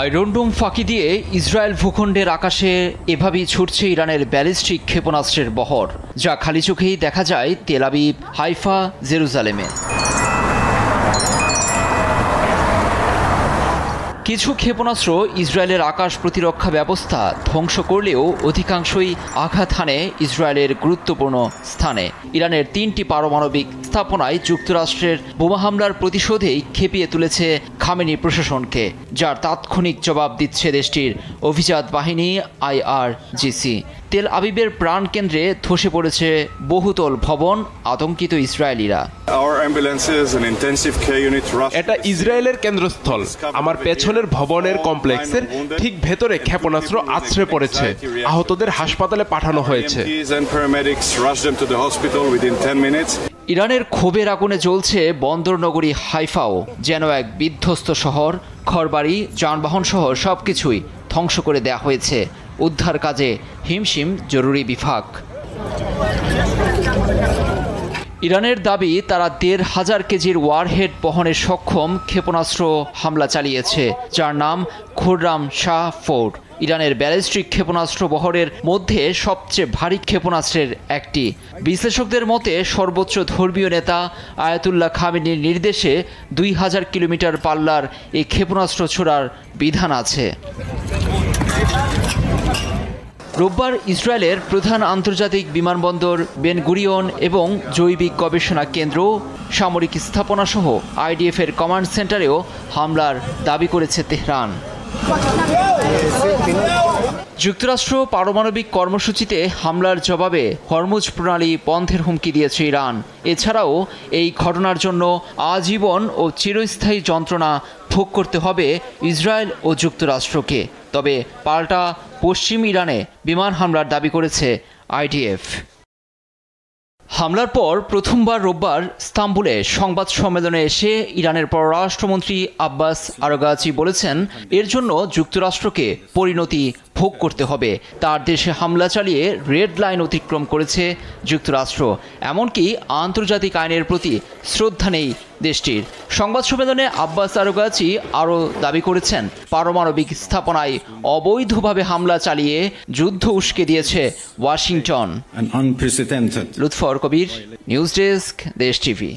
Iron ডোম ফাঁকি দিয়ে Israel ভূখণ্ডের আকাশে এভাবেই ছুটছে ইরানের ব্যালিস্টিক ক্ষেপণাস্ত্রের বহর, যা খালি চোখেই দেখা যায় তেল আবিব, হাইফা, জেরুজালেমে। কিছু ক্ষেপণাস্ত্র ইসরায়েলের আকাশ প্রতিরক্ষা ব্যবস্থা ধ্বংস করলেও অধিকাংশই আঘাত হানে ইসরায়েলের গুরুত্বপূর্ণ স্থানে। ইরানের 3টি পারমাণবিক স্থাপনায় যুক্তরাষ্ট্রের বোমা হামলার প্রতিশোধেই খেপিয়ে তুলেছে খামেনি প্রশাসনকে, যার তাৎক্ষণিক জবাব দিচ্ছে দেশটির অভিজাত বাহিনী IRGC। তেল আবিবের প্রাণকেন্দ্রে ধসে পড়েছে বহুতল ভবন, আতঙ্কিত ইসরায়েলিরা। এটা ইসরায়েলের কেন্দ্রস্থল। আমার পেছনের ভবনের কমপ্লেক্সের ঠিক ভেতরে ক্ষেপণাস্ত্র আছড়ে পড়েছে। আহতদের হাসপাতালে পাঠানো হয়েছে। ইরানের ক্ষোভের আগুনে জ্বলছে বন্দর নগরী হাইফাও, যেন এক বিধ্বস্ত শহর। ঘরবাড়ি, যানবাহন সহ সবকিছুই ধ্বংস করে দেয়া হয়েছে। উদ্ধার কাজে হিমশিম জরুরি বিভাগ। ইরানের দাবি, তারা ১৫০০ কেজির ওয়ারহেড বহনে সক্ষম ক্ষেপণাস্ত্র হামলা চালিয়েছে, যার নাম খুররাম শাহ 4। ইরানের ব্যালিস্টিক ক্ষেপণাস্ত্র বহরের মধ্যে সবচেয়ে ভারী ক্ষেপণাস্ত্রের একটি। বিশ্লেষকদের মতে সর্বোচ্চ ধর্মীয় নেতা আয়াতুল্লাহ খামেনির নির্দেশে ২০০০ কিলোমিটার পাল্লার এই ক্ষেপণাস্ত্র ছোড়ার বিধান আছে। রোববার ইসরায়েলের প্রধান আন্তর্জাতিক বিমানবন্দর বেন গুরিয়ন এবং জৈবিক গবেষণা কেন্দ্র, সামরিক স্থাপনা সহ IDF এর কমান্ড সেন্টারেও হামলার দাবি করেছে তেহরান। যুক্তরাষ্ট্র পারমাণবিক কর্মসূচিতে হামলার জবাবে হরমুজ প্রণালী বন্ধের হুমকি দিয়েছে ইরান। এছাড়াও এই ঘটনার জন্য আজীবন ও চিরস্থায়ী যন্ত্রণা ভোগ করতে হবে ইসরায়েল ও যুক্তরাষ্ট্রকে। তবে পাল্টা পশ্চিম ইরানে বিমান হামলার দাবি করেছে IDF। হামলার পর প্রথমবার রোববার ইস্তাম্বুলে সংবাদ সম্মেলনে এসে ইরানের পররাষ্ট্রমন্ত্রী আব্বাস আরাগচি বলেছেন, এর জন্য যুক্তরাষ্ট্রকে পরিণতি ভোগ করতে হবে। তার দেশে হামলা চালিয়ে রেড লাইন অতিক্রম করেছে যুক্তরাষ্ট্র, এমনকি আন্তর্জাতিক আইনের প্রতি শ্রদ্ধা নেই দেশটির। সংবাদ সম্মেলনে আব্বাস আরাগচি আরও দাবি করেছেন, পারমাণবিক স্থাপনায় অবৈধভাবে হামলা চালিয়ে যুদ্ধ উস্কে দিয়েছে ওয়াশিংটন। লুৎফর কবির, নিউজ ডেস্ক, দেশ টিভি।